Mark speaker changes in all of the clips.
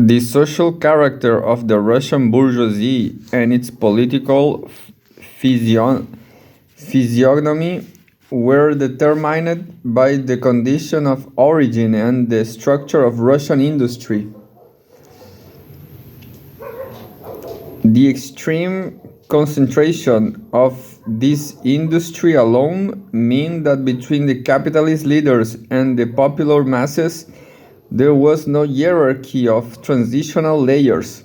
Speaker 1: The social character of the Russian bourgeoisie and its political physiognomy were determined by the condition of origin and the structure of Russian industry. The extreme concentration of this industry alone meant that between the capitalist leaders and the popular masses there was no hierarchy of transitional layers.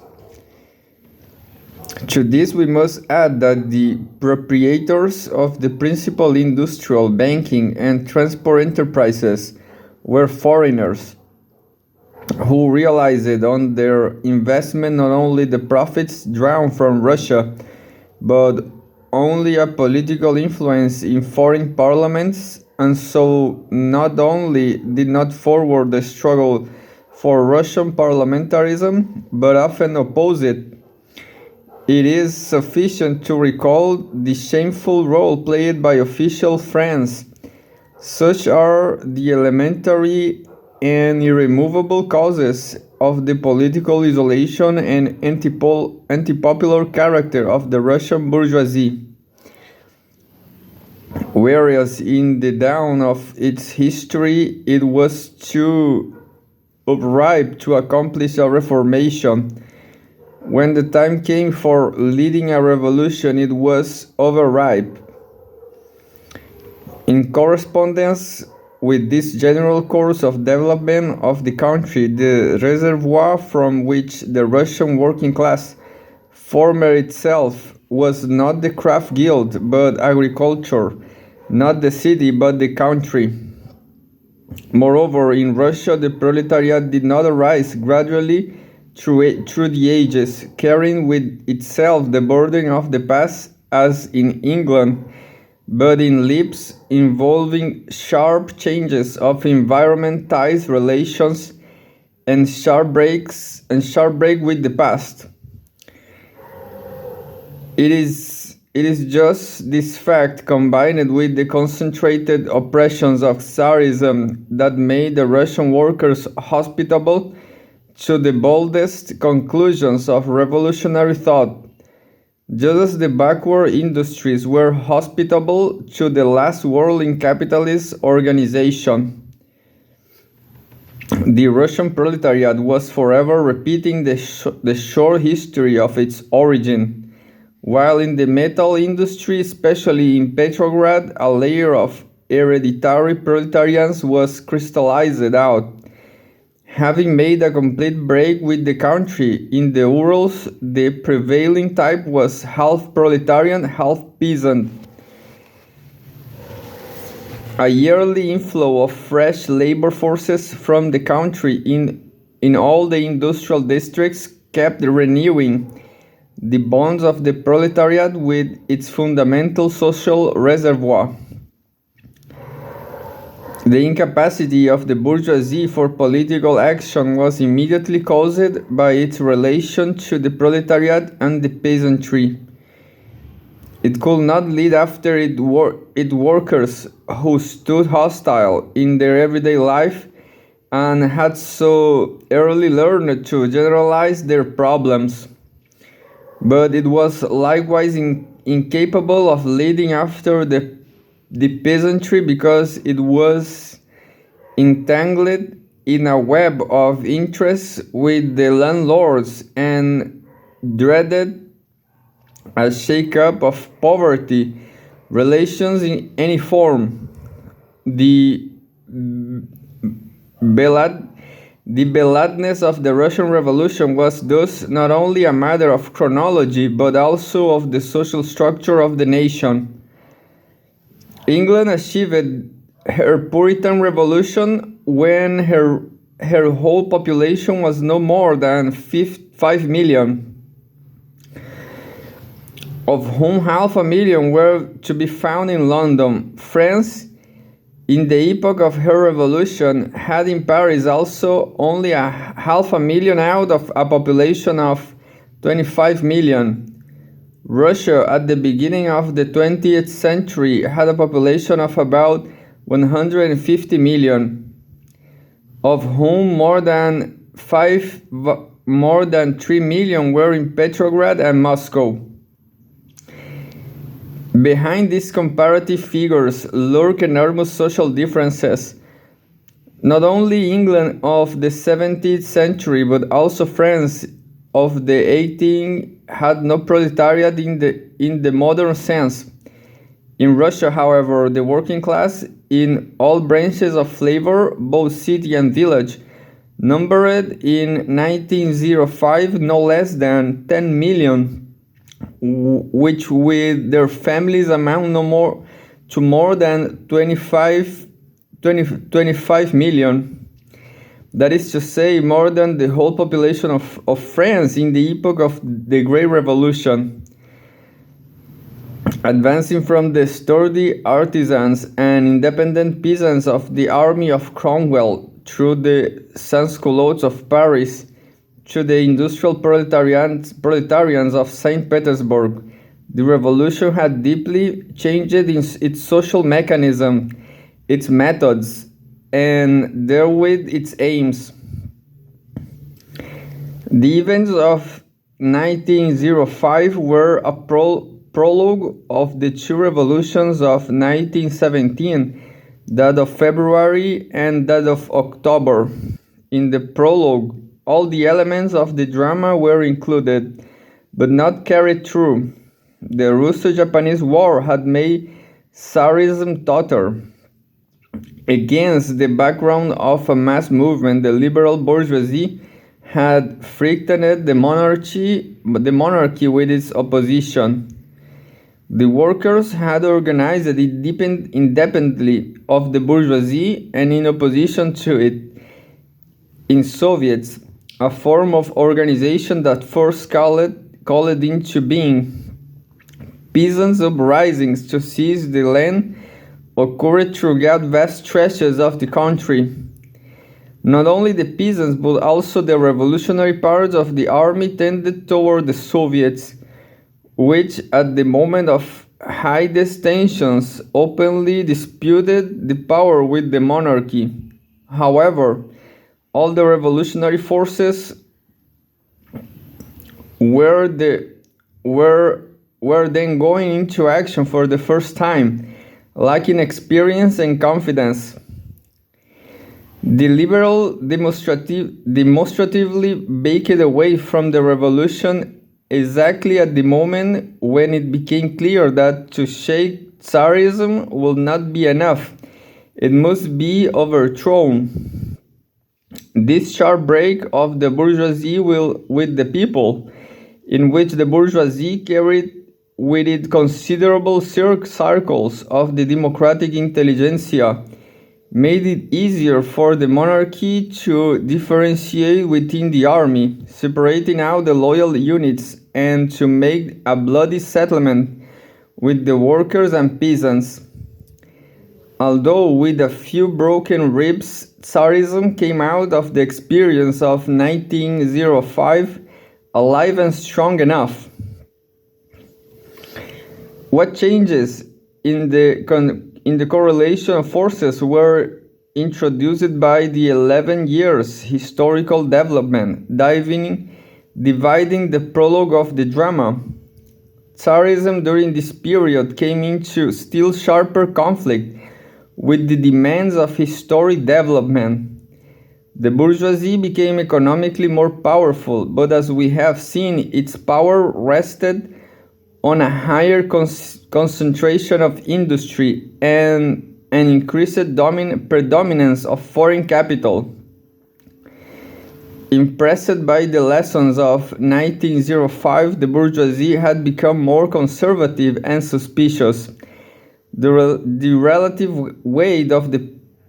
Speaker 1: To this we must add that the proprietors of the principal industrial, banking and transport enterprises were foreigners who realized on their investment not only the profits drawn from Russia, but only a political influence in foreign parliaments, and so not only did not forward the struggle for Russian parliamentarism, but often opposed it. It is sufficient to recall the shameful role played by official France. Such are the elementary and irremovable causes of the political isolation and anti-popular character of the Russian bourgeoisie. Whereas in the dawn of its history it was too ripe to accomplish a reformation, when the time came for leading a revolution it was overripe. In correspondence with this general course of development of the country, the reservoir from which the Russian working class formed itself was not the craft guild but agriculture, not the city but the country. Moreover, in Russia the proletariat did not arise gradually through the ages, carrying with itself the burden of the past as in England, but in leaps involving sharp changes of environment, ties, relations, and sharp break with the past. It is just this fact, combined with the concentrated oppressions of Tsarism, that made the Russian workers hospitable to the boldest conclusions of revolutionary thought, just as the backward industries were hospitable to the last whirling capitalist organization. The Russian proletariat was forever repeating the short history of its origin, while in the metal industry, especially in Petrograd, a layer of hereditary proletarians was crystallized out. Having made a complete break with the country, in the Urals the prevailing type was half proletarian, half peasant. A yearly inflow of fresh labor forces from the country in all the industrial districts kept renewing the bonds of the proletariat with its fundamental social reservoir. The incapacity of the bourgeoisie for political action was immediately caused by its relation to the proletariat and the peasantry. It could not lead after its workers who stood hostile in their everyday life and had so early learned to generalize their problems. But it was likewise incapable of leading after the peasantry because it was entangled in a web of interests with the landlords and dreaded a shake-up of poverty relations in any form. The belladness of the Russian Revolution was thus not only a matter of chronology but also of the social structure of the nation. England achieved her Puritan Revolution when her whole population was no more than 5 million, of whom 500,000 were to be found in London. France, in the epoch of her revolution, had in Paris also only 500,000 out of a population of 25 million. Russia, at the beginning of the 20th century, had a population of about 150 million, of whom more than 5 more than 3 million were in Petrograd and Moscow. Behind these comparative figures lurk enormous social differences. Not only England of the 17th century, but also France of the 18th had no proletariat in the modern sense. In Russia, however, the working class in all branches of labor, both city and village, numbered in 1905 no less than 10 million, which with their families amount to more than 25 million. That is to say, more than the whole population of France in the epoch of the Great Revolution. Advancing from the sturdy artisans and independent peasants of the army of Cromwell through the sans-culottes of Paris to the industrial proletarians of St. Petersburg, the revolution had deeply changed its social mechanism, its methods, and therewith its aims. The events of 1905 were a prologue of the two revolutions of 1917, that of February and that of October. In the prologue, all the elements of the drama were included, but not carried through. The Russo-Japanese War had made Tsarism totter. Against the background of a mass movement, the liberal bourgeoisie had threatened the monarchy with its opposition. The workers had organized it independently of the bourgeoisie and in opposition to it in Soviets, a form of organization that first called into being peasants' uprisings to seize the land occurred throughout vast stretches of the country. Not only the peasants but also the revolutionary parts of the army tended toward the Soviets, which at the moment of highest tensions openly disputed the power with the monarchy. However, all the revolutionary forces were then going into action for the first time, lacking experience and confidence. The liberal demonstratively backed away from the revolution exactly at the moment when it became clear that to shake Tsarism would not be enough. It must be overthrown. This sharp break of the bourgeoisie with the people, in which the bourgeoisie carried with it considerable circles of the democratic intelligentsia, made it easier for the monarchy to differentiate within the army, separating out the loyal units, and to make a bloody settlement with the workers and peasants. Although with a few broken ribs, Tsarism came out of the experience of 1905 alive and strong enough. What changes in the correlation of forces were introduced by the 11 years historical development, dividing the prologue of the drama? Tsarism during this period came into still sharper conflict with the demands of historic development. The bourgeoisie became economically more powerful, but as we have seen, its power rested on a higher concentration of industry and an increased predominance of foreign capital. Impressed by the lessons of 1905, the bourgeoisie had become more conservative and suspicious. The relative weight of the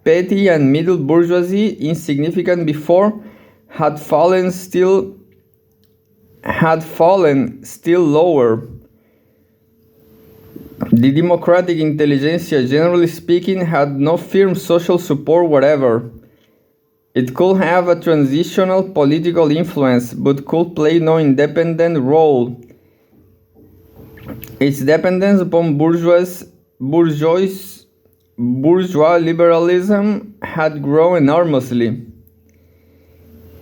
Speaker 1: petty and middle bourgeoisie, insignificant before, had fallen still lower. The democratic intelligentsia, generally speaking, had no firm social support whatever. It could have a transitional political influence, but could play no independent role. Its dependence upon bourgeois liberalism had grown enormously.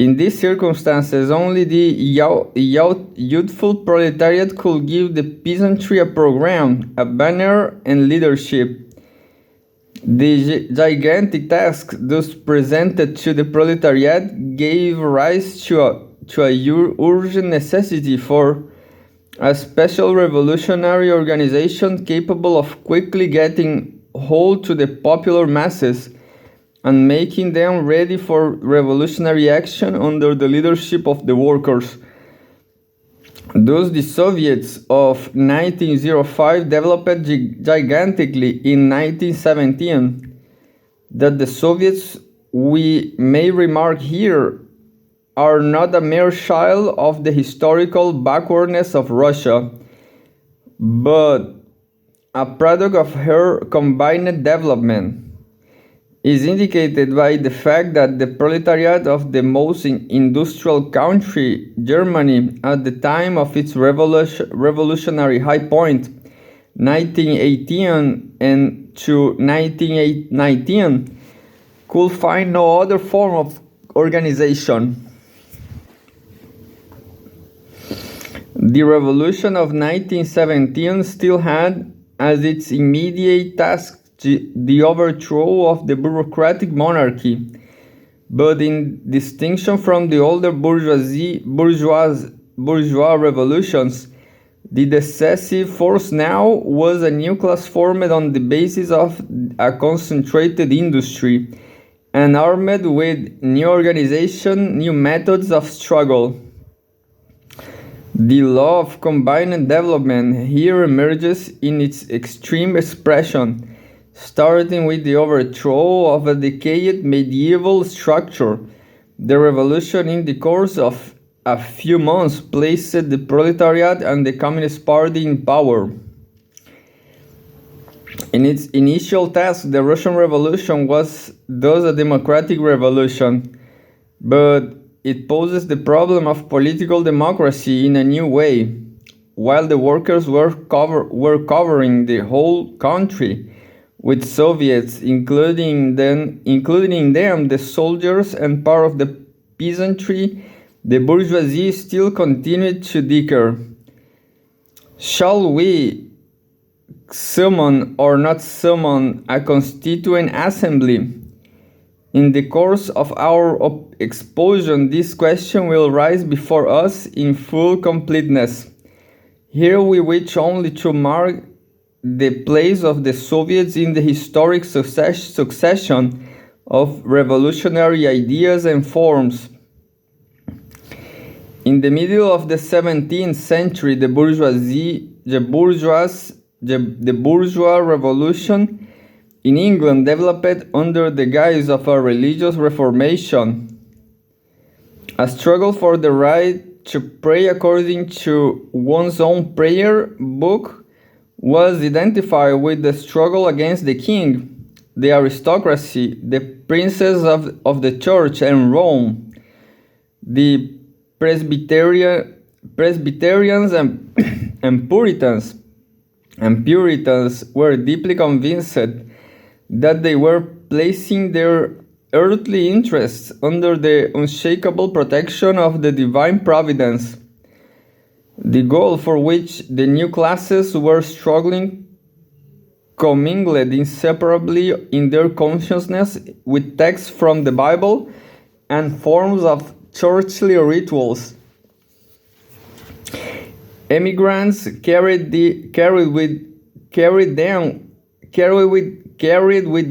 Speaker 1: In these circumstances, only the youthful proletariat could give the peasantry a program, a banner, and leadership. The gigantic task thus presented to the proletariat gave rise to a urgent necessity for a special revolutionary organization capable of quickly getting hold to the popular masses and making them ready for revolutionary action under the leadership of the workers. Thus, the Soviets of 1905 developed gigantically in 1917. That the Soviets, we may remark here, are not a mere child of the historical backwardness of Russia, but a product of her combined development, is indicated by the fact that the proletariat of the most industrial country, Germany, at the time of its revolutionary high point, 1918 and to 1919, could find no other form of organization. The revolution of 1917 still had as its immediate task the overthrow of the bureaucratic monarchy, but in distinction from the older bourgeois revolutions, the decisive force now was a new class formed on the basis of a concentrated industry and armed with new organization, new methods of struggle. The law of combined development here emerges in its extreme expression, starting with the overthrow of a decayed medieval structure. The revolution in the course of a few months placed the proletariat and the Communist Party in power. In its initial task, the Russian Revolution was thus a democratic revolution, but it poses the problem of political democracy in a new way. While the workers were covering the whole country with Soviets, including them the soldiers and part of the peasantry, the bourgeoisie still continued to decay. Shall we summon or not summon a constituent assembly? In the course of our exposition, this question will rise before us in full completeness. Here we wish only to mark the place of the Soviets in the historic succession of revolutionary ideas and forms. In the middle of the 17th century, the bourgeois revolution in England developed under the guise of a religious reformation. A struggle for the right to pray according to one's own prayer book was identified with the struggle against the king, the aristocracy, the princes of the church and Rome. The Presbyterians and Puritans were deeply convinced that they were placing their earthly interests under the unshakable protection of the divine providence, the goal for which the new classes were struggling commingled inseparably in their consciousness with texts from the Bible and forms of churchly rituals. Emigrants carried with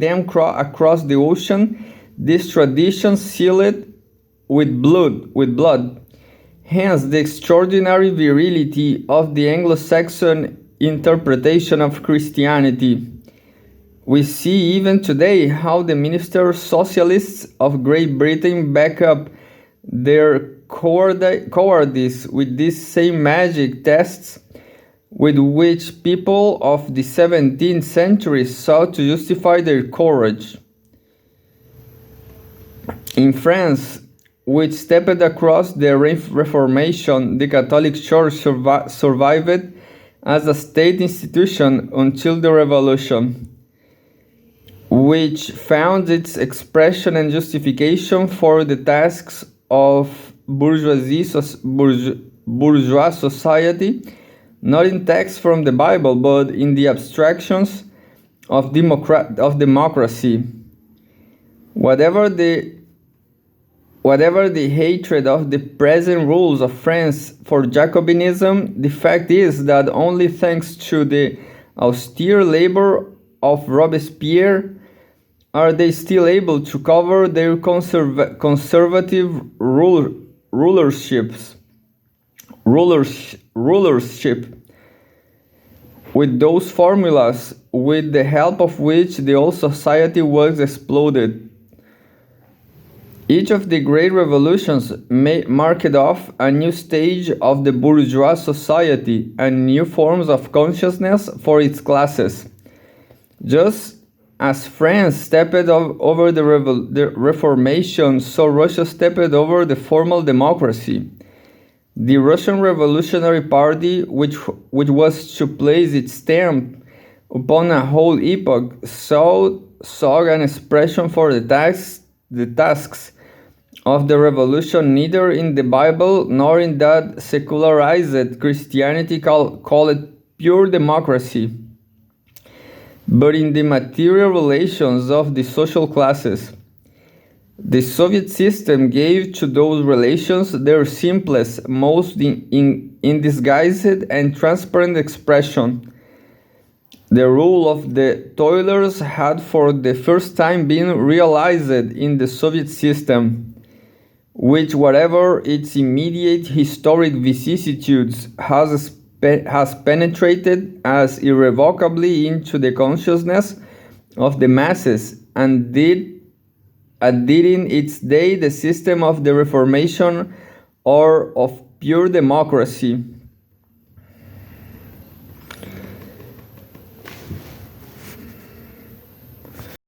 Speaker 1: them across the ocean this tradition sealed with blood. Hence, the extraordinary virility of the Anglo-Saxon interpretation of Christianity. We see even today how the minister socialists of Great Britain back up their cowardice with these same magic tests with which people of the 17th century sought to justify their courage. In France, which stepped across the Reformation, the Catholic Church survived as a state institution until the Revolution, which found its expression and justification for the tasks of bourgeois society, not in texts from the Bible, but in the abstractions of democracy. Whatever the hatred of the present rules of France for Jacobinism, the fact is that only thanks to the austere labor of Robespierre are they still able to cover their conservative rulership with those formulas with the help of which the whole society was exploded. Each of the great revolutions marked off a new stage of the bourgeois society and new forms of consciousness for its classes. Just as France stepped over the Reformation, so Russia stepped over the formal democracy. The Russian Revolutionary Party, which was to place its stamp upon a whole epoch, saw an expression for the tasks of the revolution neither in the Bible nor in that secularized Christianity called pure democracy, but in the material relations of the social classes. The Soviet system gave to those relations their simplest, most undisguised and transparent expression. The rule of the toilers had for the first time been realized in the Soviet system, which, whatever its immediate historic vicissitudes, has penetrated as irrevocably into the consciousness of the masses and did in its day the system of the Reformation or of pure democracy.